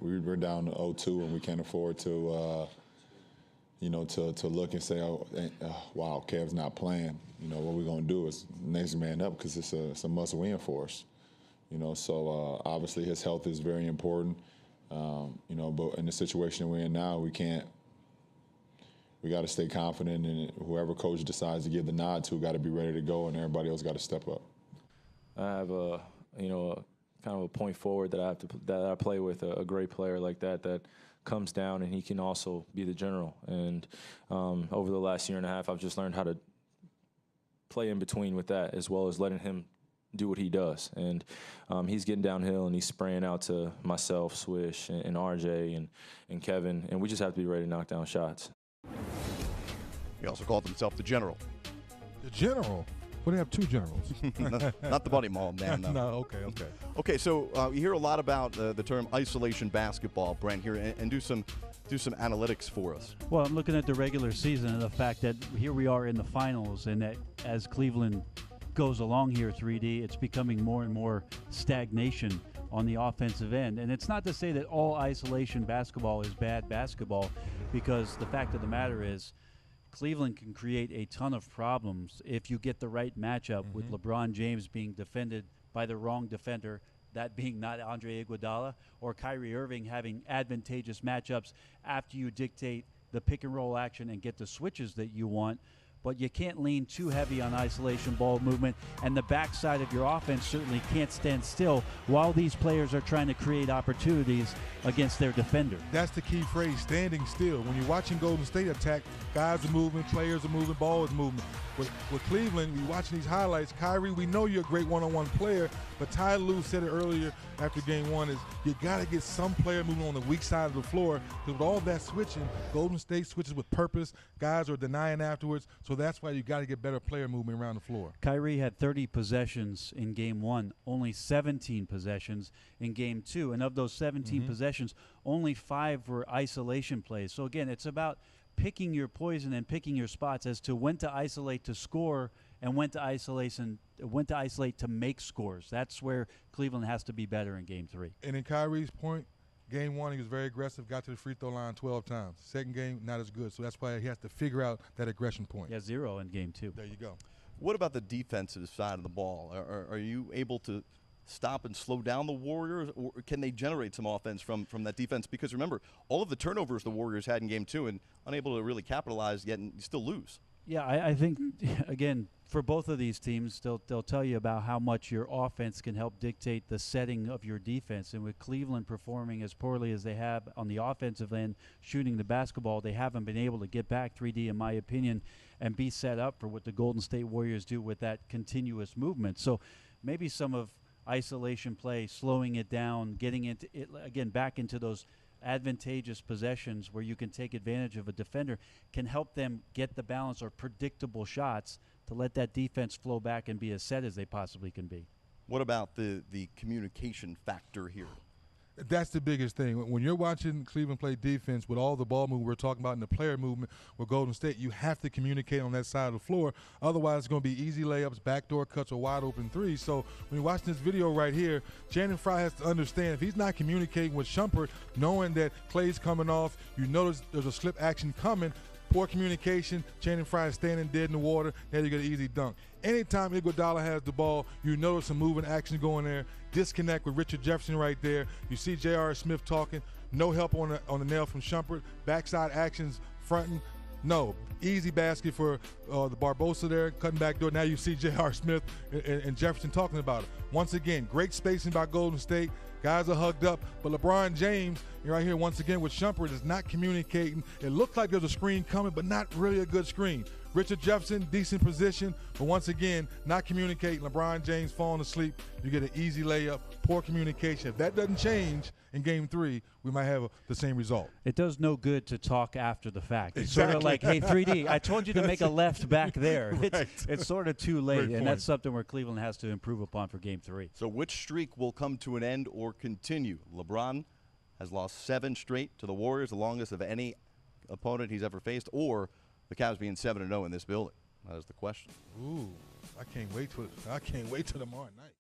we're down to 0-2, and we can't afford to to look and say, wow, Kev's not playing. What we're going to do is next man up, because it's a must-win for us. So obviously his health is very important. But in the situation we're in now, we got to stay confident, and whoever coach decides to give the nod to got to be ready to go, and everybody else got to step up. I have kind of a point forward that I play with, a great player like that comes down, and he can also be the general. And over the last year and a half, I've just learned how to play in between with that, as well as letting him do what he does. And he's getting downhill, and he's spraying out to myself, Swish, and RJ, and Kevin, and we just have to be ready to knock down shots. He also called himself the general. The general? What do you have two generals? Not the buddy mall, man. No. No, okay. Okay, so you hear a lot about the term isolation basketball, Brent, here, and do some analytics for us. Well, I'm looking at the regular season and the fact that here we are in the finals, and that as Cleveland goes along here, 3D, it's becoming more and more stagnation on the offensive end. And it's not to say that all isolation basketball is bad basketball, because the fact of the matter is Cleveland can create a ton of problems if you get the right matchup with LeBron James being defended by the wrong defender, that being not Andre Iguodala, or Kyrie Irving having advantageous matchups after you dictate the pick and roll action and get the switches that you want. But you can't lean too heavy on isolation ball movement, and the backside of your offense certainly can't stand still while these players are trying to create opportunities against their defender. That's the key phrase, standing still. When you're watching Golden State attack, guys are moving, players are moving, ball is moving. With Cleveland, we watching these highlights. Kyrie, we know you're a great one-on-one player, but Ty Lue said it earlier after game one, is you got to get some player moving on the weak side of the floor, because with all that switching, Golden State switches with purpose. Guys are denying afterwards, so that's why you got to get better player movement around the floor. Kyrie had 30 possessions in game one, only 17 possessions in game two, and of those 17 possessions, only 5 were isolation plays. So again, it's about picking your poison and picking your spots as to when to isolate to score and when to isolate to make scores. That's where Cleveland has to be better in game three. And in Kyrie's point, game one, he was very aggressive, got to the free throw line 12 times. Second game, not as good. So that's why he has to figure out that aggression point. Yeah, 0 in game two. There you go. What about the defensive side of the ball? Are you able to stop and slow down the Warriors, or can they generate some offense from that defense? Because remember, all of the turnovers the Warriors had in game two, and unable to really capitalize yet, and you still lose. Yeah, I think, again, for both of these teams, they'll tell you about how much your offense can help dictate the setting of your defense. And with Cleveland performing as poorly as they have on the offensive end, shooting the basketball, they haven't been able to get back 3D, in my opinion, and be set up for what the Golden State Warriors do with that continuous movement. So maybe some of isolation play, slowing it down, getting into it again, back into those advantageous possessions where you can take advantage of a defender, can help them get the balance or predictable shots to let that defense flow back and be as set as they possibly can be. What about the communication factor here? That's the biggest thing. When you're watching Cleveland play defense with all the ball movement we're talking about and the player movement with Golden State, you have to communicate on that side of the floor. Otherwise, it's going to be easy layups, backdoor cuts, or wide open threes. So when you're watching this video right here, Channing Frye has to understand if he's not communicating with Shumpert, knowing that Clay's coming off, you notice there's a slip action coming, poor communication, Channing Frye is standing dead in the water, there you get an easy dunk. Anytime Iguodala has the ball, you notice some moving action going there, disconnect with Richard Jefferson right there. You see J.R. Smith talking, no help on the nail from Shumpert, backside actions, fronting, no. Easy basket for the Barbosa there, cutting back door. Now you see J.R. Smith and Jefferson talking about it. Once again, great spacing by Golden State. Guys are hugged up, but LeBron James, right here once again with Shumpert, is not communicating. It looked like there's a screen coming, but not really a good screen. Richard Jefferson, decent position, but once again, not communicating. LeBron James falling asleep. You get an easy layup, poor communication. If that doesn't change in game three, we might have the same result. It does no good to talk after the fact. It's Exactly. sort of like, hey, 3D, I told you to make a left back there. Right. It's sort of too late, Great and point. that's something where Cleveland has to improve upon for game three. So which streak will come to an end or continue? LeBron has lost 7 straight to the Warriors, the longest of any opponent he's ever faced, or the Cavs being 7-0 in this building? That is the question. Ooh, I can't wait till tomorrow night.